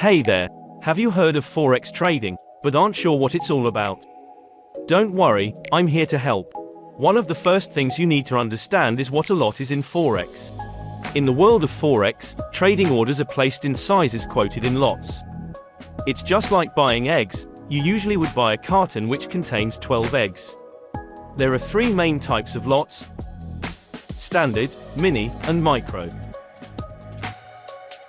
Hey there, have you heard of Forex trading, but aren't sure what it's all about? Don't worry, I'm here to help. One of the first things you need to understand is what a lot is in Forex. In the world of Forex, trading orders are placed in sizes quoted in lots. It's just like buying eggs. You usually would buy a carton which contains 12 eggs. There are three main types of lots: standard, mini, and micro.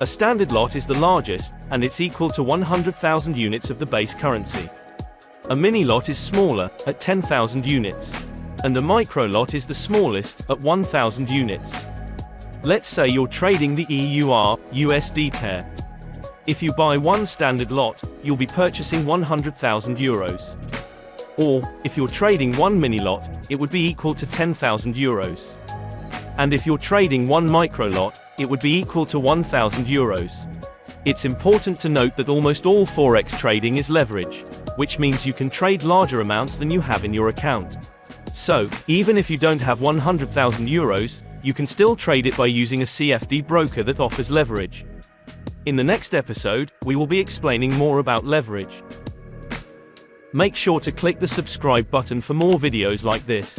A standard lot is the largest, and it's equal to 100,000 units of the base currency. A mini lot is smaller, at 10,000 units. And a micro lot is the smallest, at 1,000 units. Let's say you're trading the EUR/USD pair. If you buy one standard lot, you'll be purchasing 100,000 euros. Or, if you're trading one mini lot, it would be equal to 10,000 euros. And if you're trading one micro lot, it would be equal to 1,000 euros. It's important to note that almost all Forex trading is leverage, which means you can trade larger amounts than you have in your account. So, even if you don't have 100,000 euros, you can still trade it by using a CFD broker that offers leverage. In the next episode, we will be explaining more about leverage. Make sure to click the subscribe button for more videos like this.